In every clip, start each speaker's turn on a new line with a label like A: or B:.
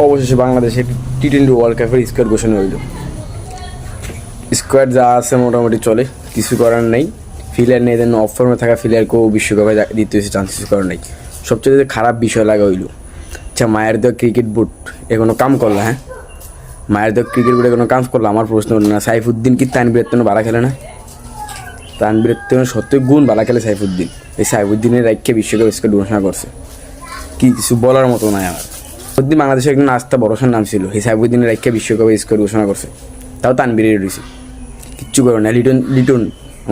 A: অবশেষে বাংলাদেশে টি-20 ওয়ার্ল্ড কাপের স্কোয়াড ঘোষণা হইল। স্কোয়াড যা আছে মোটামুটি চলে, কিছু করার নেই। প্লেয়ার নেই, দেন অফ ফর্মে থাকা প্লেয়ারকেও বিশ্বকাপে দিতে হয়েছে, চান্সেস করার নেই। সবচেয়ে খারাপ বিষয় লাগা হইল, আচ্ছা মায়ের দেওয়া ক্রিকেট বুট এখনো কাম করলো? হ্যাঁ, মায়ের দেওয়া ক্রিকেট বুট এখনো কাম করলো? আমার প্রশ্ন না, সাইফুদ্দিন কি তানভীরের জন্য ভালো খেলে না? তানভীরের জন্য সত্যি গুণ ভালো খেলে সাইফুদ্দিন। এই সাইফুদ্দিনের রাইখে বিশ্বকাপ স্কোয়াড ঘোষণা করছে, কি কিছু বলার মতো নাই আমার। সত্যি বাংলাদেশের একজন আস্থা ভরসার নাম ছিল, এই সাইফুদ্দিনের রাইখে বিশ্বকাপে স্কোয়াড ঘোষণা করছে, তাও তানভীরের রয়েছে। কিচ্ছু করে না। লিটন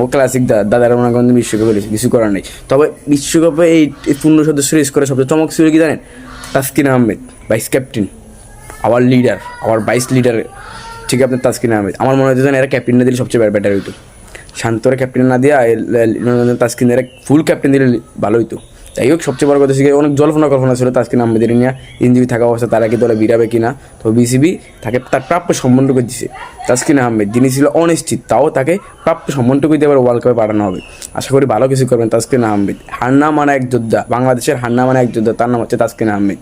A: ও ক্লাসিক দাদারা মনে করেন বিশ্বকাপে রয়েছে, কিছু করার নেই। তবে বিশ্বকাপে এই 15 সদস্যের স্কোয়ারে সবচেয়ে চমক ছিল কি জানেন? Taskin Ahmed, vice captain, our leader, our vice leader, ঠিক আপনার তাসকিন আহমেদ। আমার মনে হচ্ছে এরা ক্যাপ্টেন না দিলে সবচেয়ে বেটার হইতো। শান্তরে ক্যাপ্টেন না দিয়া তাসকিন এরা ফুল ক্যাপ্টেন দিলে ভালো হইতো। যাই হোক, সবচেয়ে বড় কথা ছিল অনেক জল্পনা কল্পনা ছিল তাসকিন আহমেদের নিয়ে ইনজুরি থাকা অবস্থা তারা কি দলে বিরাবে কিনা। তো বিসিবি তাকে তার প্রাপ্য সম্মানটুকু দিছে। তাসকিন আহমেদ যিনি ছিল অনিশ্চিত, তাও তাকে প্রাপ্য সম্মানটুকু দিয়ে আবার ওয়ার্ল্ড কাপে পাঠানো হবে। আশা করি ভালো কিছু করবেন তাসকিন আহমেদ। হার না মানা এক যোদ্ধা, বাংলাদেশের হার না মানা এক যোদ্ধা, তার নাম হচ্ছে তাসকিন আহমেদ।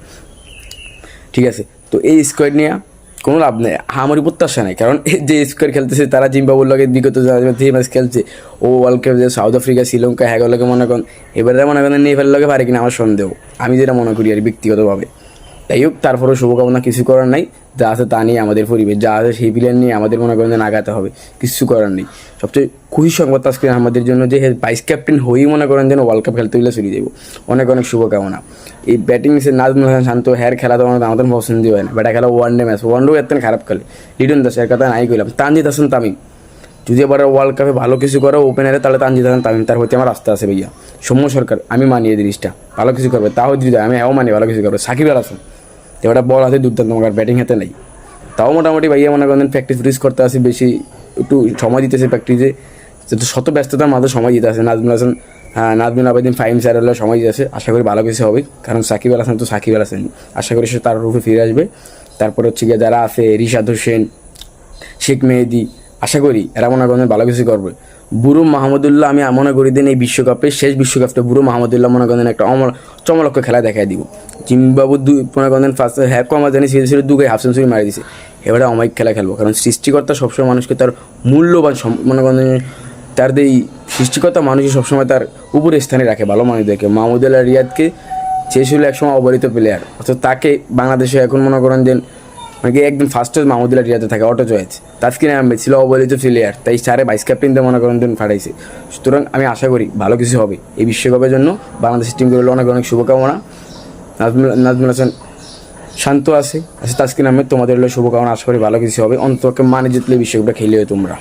A: ঠিক আছে, তো এই স্কোয়াড নিয়ে কোনো লাভ নেই, আমারই প্রত্যাশা নেই। কারণ যে স্কোয়াড খেলতেছে তারা জিম্বাবুর লগে বিগত যে ম্যাচ খেলছে, ও ওয়ার্ল্ড কাপ যে সাউথ আফ্রিকা, শ্রীলঙ্কা, হ্যাগলকে মনে করেন এবারে মনে করেন নেপালের লগে পারে কিনা আমার সন্দেহ, আমি যেটা মনে করি আর ব্যক্তিগতভাবে। যাই হোক, তারপরেও শুভকামনা, কিছু করার নাই। যা আছে তা নিয়ে আমাদের পরিবেশ, যা আছে সেই প্লেয়ার নিয়ে আমাদের মনে করেন আগাতে হবে, কিছু করার নেই। সবচেয়ে খুশি সংবাদ তাসকিন আমাদের জন্য যে ভাইস ক্যাপ্টেন হয়েই মনে করেন যেন ওয়ার্ল্ড কাপ খেলতে হলে চলে যাবো। অনেক অনেক শুভকামনা। এই ব্যাটিং নাজমুল হাসান শান্ত হ্যার খেলা তো আমাদের পছন্দই হয় না, ব্যাটা খেলা ওয়ানডে ম্যাচ, ওয়ানডেও এত খারাপ খেলে। লিটন দাস এর কথা নাই কইলাম। তানজিদ হাসান তামিম যদি এবার ওয়ার্ল্ড কাপে ভালো কিছু করে ওপেনারে, তাহলে তানজিদ হাসান তামিম তার হইতে আমার আস্থা আছে ভাইয়া। সৌম্য সরকার আমি মানি এই জিনিসটা, ভালো কিছু করবে, তাও যদি আমি এও মানি ভালো কিছু করবে। সাকিব আল হাসান এবার বল হাতে দুর্দান্ত, আমার ব্যাটিং হাতে নেই, তাও মোটামুটি ভাইয়া মনে করেন প্র্যাকটিস করতে আসি, বেশি একটু সময় দিতেছে প্র্যাকটিসে, যেহেতু শত ব্যস্ততার মাঝে সময় দিতে আসে। নাজমুল হাসান, হ্যাঁ নাজমুল আবেদিন ফাইম স্যার হলে সময় দিতে আসে। আশা করি ভালো কিছু হবে, কারণ সাকিব আল হাসান তো সাকিব আল হাসান, আশা করি সে তার রূপে ফিরে আসবে। তারপর হচ্ছে গিয়ে যারা আছে রিশাদ হোসেন, শেখ মেহেদি, আশা করি এরা মনে করেন ভালো কিছু করবে। বুড়ো মাহমুদুল্লাহ আমি মনে করি দিন এই বিশ্বকাপে, শেষ বিশ্বকাপটা বুড়ো মাহমুদুল্লাহ মনে করেন একটা চমলক্ষ খেলা দেখাই দিব। জিম্বাবু মনে করেন ফার্স্ট হ্যাঁ কমা জানি ছিল দুগাই হাফ সেঞ্চুরি মারি দিছে, এবারে অমায়িক খেলা খেলবো। কারণ সৃষ্টিকর্তা সবসময় মানুষকে তার মূল্যবান মনে করেন তার এই সৃষ্টিকর্তা মানুষই সবসময় তার উপরে স্থানে রাখে ভালো মানুষদেরকে। মাহমুদুল্লাহ রিয়াদকে চেয়েছিল একসময় অবহেলিত প্লেয়ার, অর্থাৎ তাকে বাংলাদেশে এখন মনে করেন যে মানে একদম ফার্স্টে মাহমুদুল্লাহ রিয়াদে থাকে অটো চয়েস। তাসকিন আহমেদ ছিল অবহেলিত প্লেয়ার, তাই সারে ভাইস ক্যাপ্টেন দিয়ে মনে করেন ফাটাইছে। সুতরাং আমি আশা করি ভালো কিছু হবে এই বিশ্বকাপের জন্য। বাংলাদেশের টিমগুলো অনেক অনেক শুভকামনা। নাজমুল হাসান শান্ত আছে, তাসকিন আহমেদ, তোমাদের হলো শুভকামনা। আশা করি ভালো কিছু হবে, অন্তত মানে জিতলে বিশ্বকাপটা খেলে তোমরা।